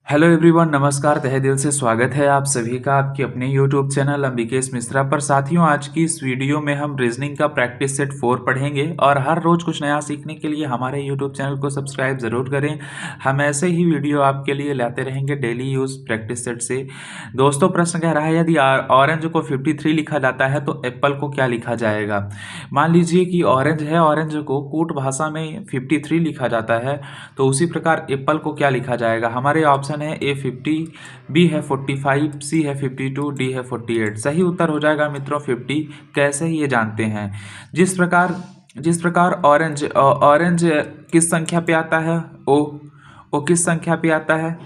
Hello everyone, नमस्कार। तहे दिल से स्वागत है आप सभी का आपके अपने यूट्यूब चैनल अंबिकेश मिश्रा पर। साथियों, आज की इस वीडियो में हम रीजनिंग का प्रैक्टिस सेट 4 पढ़ेंगे और हर रोज़ कुछ नया सीखने के लिए हमारे यूट्यूब चैनल को सब्सक्राइब ज़रूर करें। हम ऐसे ही वीडियो आपके लिए लाते रहेंगे डेली यूज़ प्रैक्टिस सेट से। दोस्तों, प्रश्न कह रहा है यदि ऑरेंज को 53 लिखा जाता है तो एप्पल को क्या लिखा जाएगा। मान लीजिए कि ऑरेंज है, ऑरेंज को कूट भाषा में 53 लिखा जाता है, तो उसी प्रकार एप्पल को क्या लिखा जाएगा। हमारे ऑप्शन है ए 50, बी है 45, सी है 52, डी है 48। सही उत्तर हो जाएगा मित्रों 50। कैसे ये जानते हैं। जिस प्रकार ऑरेंज ऑरेंज किस संख्या पे आता है, ओ किस संख्या पे आता है,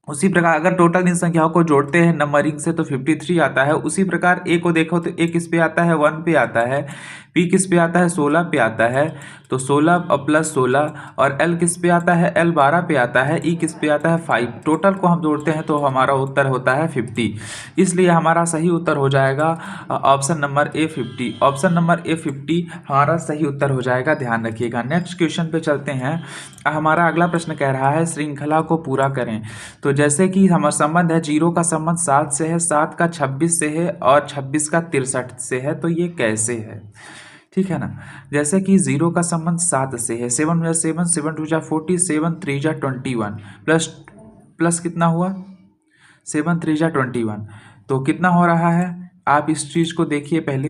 उसी प्रकार अगर टोटल इन संख्याओं को जोड़ते हैं नंबरिंग से तो 53 आता है। उसी प्रकार ए को देखो तो ए किस पे आता है, 1 पे आता है। पी किस पे आता है, 16 पे आता है, तो 16 प्लस 16। और एल किस पे आता है, एल 12 पे आता है। ई किस पे आता है, 5। टोटल को हम जोड़ते हैं तो हमारा उत्तर होता है 50। इसलिए हमारा सही उत्तर हो जाएगा option number A 50। Option number A 50 हमारा सही उत्तर हो जाएगा, ध्यान रखिएगा। नेक्स्ट क्वेश्चन पे चलते हैं। हमारा अगला प्रश्न कह रहा है श्रृंखला को पूरा करें। तो जैसे कि हमारा संबंध है, 0 का संबंध 7 से है, 7 का 26 से है और 26 का 63 से है, तो ये कैसे है, ठीक है ना। जैसे कि 0 का संबंध 7 से है, 7 × 7, 7 2 40, 7 3 21, प्लस प्लस कितना हुआ, 7 3 21, तो कितना हो रहा है। आप इस चीज़ को देखिए पहले।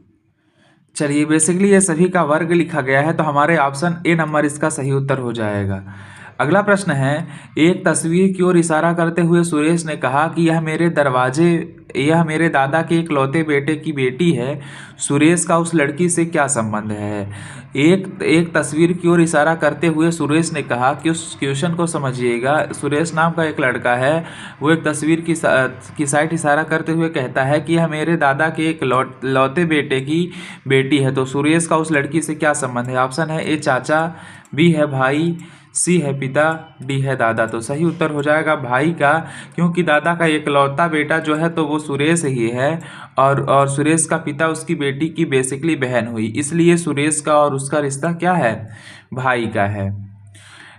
चलिए, बेसिकली ये सभी का वर्ग लिखा गया है, तो हमारे ऑप्शन ए नंबर इसका सही उत्तर हो जाएगा। अगला प्रश्न है, एक तस्वीर की ओर इशारा करते हुए सुरेश ने कहा कि यह मेरे दादा के इकलौते बेटे की बेटी है। सुरेश का उस लड़की से क्या संबंध है। एक तस्वीर की ओर इशारा करते हुए सुरेश ने कहा कि उस क्वेश्चन को समझिएगा। सुरेश नाम का एक लड़का है, वो एक तस्वीर की साइड इशारा करते हुए कहता है कि यह मेरे दादा के एक लौते बेटे की बेटी है। तो सुरेश का उस लड़की से क्या संबंध है। ऑप्शन है ए चाचा, बी है भाई, सी है पिता, डी है दादा। तो सही उत्तर हो जाएगा भाई का, क्योंकि दादा का इकलौता बेटा जो है तो वो सुरेश ही है और सुरेश का पिता उसकी बेटी की बेसिकली बहन हुई, इसलिए सुरेश का और उसका रिश्ता क्या है, भाई का है।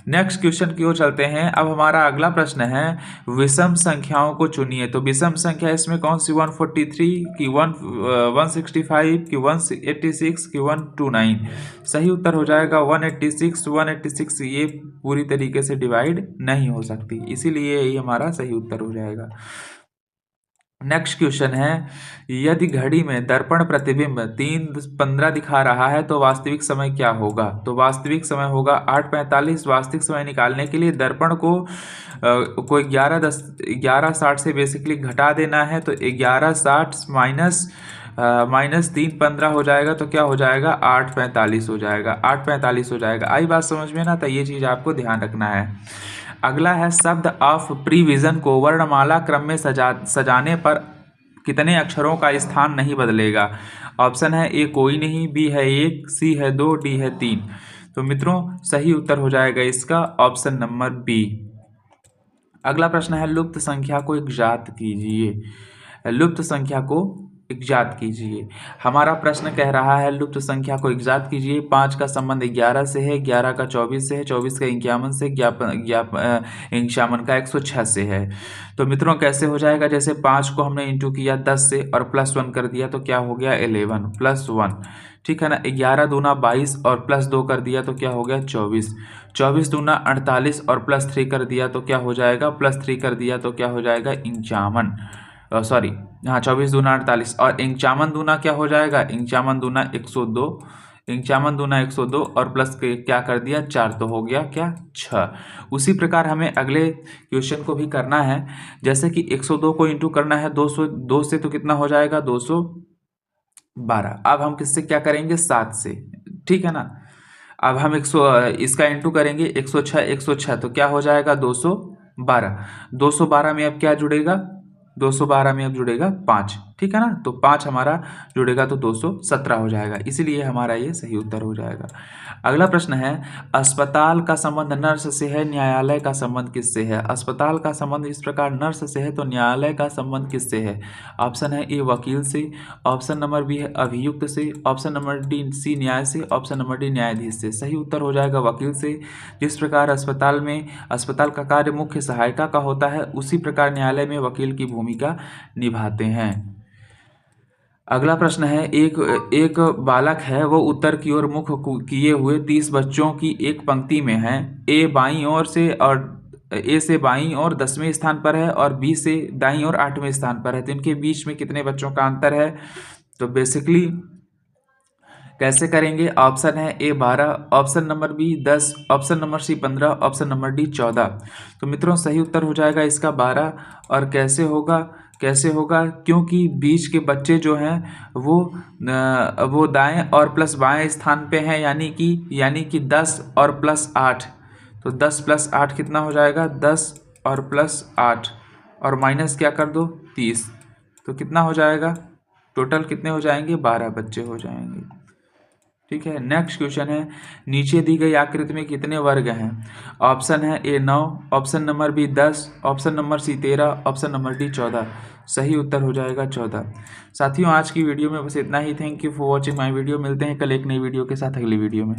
नेक्स्ट क्वेश्चन की ओर चलते हैं। अब हमारा अगला प्रश्न है, विषम संख्याओं को चुनिए। तो विषम संख्या इसमें कौन सी, 143 की 165 की 186 की 129। सही उत्तर हो जाएगा 186। 186 ये पूरी तरीके से डिवाइड नहीं हो सकती, इसीलिए ये हमारा सही उत्तर हो जाएगा। नेक्स्ट क्वेश्चन है, यदि घड़ी में दर्पण प्रतिबिंब 3:15 दिखा रहा है तो वास्तविक समय क्या होगा। तो वास्तविक समय होगा 8:45। वास्तविक समय निकालने के लिए दर्पण को 11:60 से बेसिकली घटा देना है, तो 11:60 माइनस 3:15 हो जाएगा, तो क्या हो जाएगा 8:45 हो जाएगा। 8:45 हो जाएगा। आई बात समझ में ना, तो ये चीज़ आपको ध्यान रखना है। अगला है, शब्द ऑफ प्रीविजन को वर्णमाला क्रम में सजाने पर कितने अक्षरों का स्थान नहीं बदलेगा। ऑप्शन है ए कोई नहीं, बी है 1, सी है 2, डी है 3। तो मित्रों सही उत्तर हो जाएगा इसका ऑप्शन नंबर बी। अगला प्रश्न है, लुप्त संख्या को ज्ञात कीजिए। लुप्त संख्या को ज्ञात कीजिए। हमारा प्रश्न कह रहा है लुप्त संख्या को ज्ञात कीजिए। 5 का संबंध 11 से है, 11 का 24 से है, 24 का 51 से, 51 का 106 से है। तो मित्रों कैसे हो जाएगा, जैसे 5 को हमने इंटू किया 10 से और +1 कर दिया तो क्या हो गया 11 + 1, ठीक है ना। 11 दूना 22 और +2 कर दिया तो क्या हो गया 24। 24 दूना 48 और +3 कर दिया तो क्या हो जाएगा, +3 कर दिया तो क्या हो जाएगा 51। सॉरी, हाँ 24 दूना 48 और 51 दूना क्या हो जाएगा, 51 दूना 102। 51 दूना 102 और प्लस के क्या कर दिया 4, तो हो गया क्या 6। उसी प्रकार हमें अगले क्वेश्चन को भी करना है। जैसे कि 102 को इंटू करना है 202 से, तो कितना हो जाएगा 212। अब हम किससे क्या करेंगे 7 से, ठीक है ना। अब हम इसका इंटू करेंगे 106 तो क्या हो जाएगा 212। 212 में अब क्या जुड़ेगा, 212 में अब जुड़ेगा 5। ठीक है ना। तो 5 हमारा जुड़ेगा तो 217 हो जाएगा, इसीलिए हमारा ये सही उत्तर हो जाएगा। अगला प्रश्न है, अस्पताल का संबंध नर्स से है, न्यायालय का संबंध किससे है? अस्पताल का संबंध इस प्रकार नर्स से है तो न्यायालय का संबंध किससे है? ऑप्शन है ए वकील से, ऑप्शन नंबर बी है अभियुक्त से, ऑप्शन नंबर डी सी न्याय से, ऑप्शन नंबर डी न्यायाधीश से। सही उत्तर हो जाएगा वकील से। जिस प्रकार अस्पताल का कार्य मुख्य सहायिका का होता है, उसी प्रकार न्यायालय में वकील की भूमिका निभाते हैं। अगला प्रश्न है, एक बालक है, वो उत्तर की ओर मुख किए हुए 30 बच्चों की एक पंक्ति में है। ए से बाईं ओर 10वें स्थान पर है और बी से दाईं ओर 8वें स्थान पर है। तो इनके बीच में कितने बच्चों का अंतर है? तो बेसिकली कैसे करेंगे? ऑप्शन है A 12, option number B 10, option number C 15, option number D 14। तो मित्रों सही उत्तर हो जाएगा इसका 12। और कैसे होगा? क्योंकि बीच के बच्चे जो हैं वो दाएं और प्लस बाएं स्थान पे हैं, यानी कि 10 और प्लस 8। तो 10 प्लस 8 कितना हो जाएगा? 10 और प्लस 8 और माइनस क्या कर दो? 30। तो कितना हो जाएगा? टोटल कितने हो जाएंगे? 12 बच्चे हो जाएंगे। ठीक है। नेक्स्ट क्वेश्चन है, नीचे दी गई आकृति में कितने वर्ग हैं? ऑप्शन है A 9, option number B 10, option number C 13, option number D 14। सही उत्तर हो जाएगा 14। साथियों आज की वीडियो में बस इतना ही। Thank you for watching my video. मिलते हैं कल एक नई वीडियो के साथ अगली वीडियो में।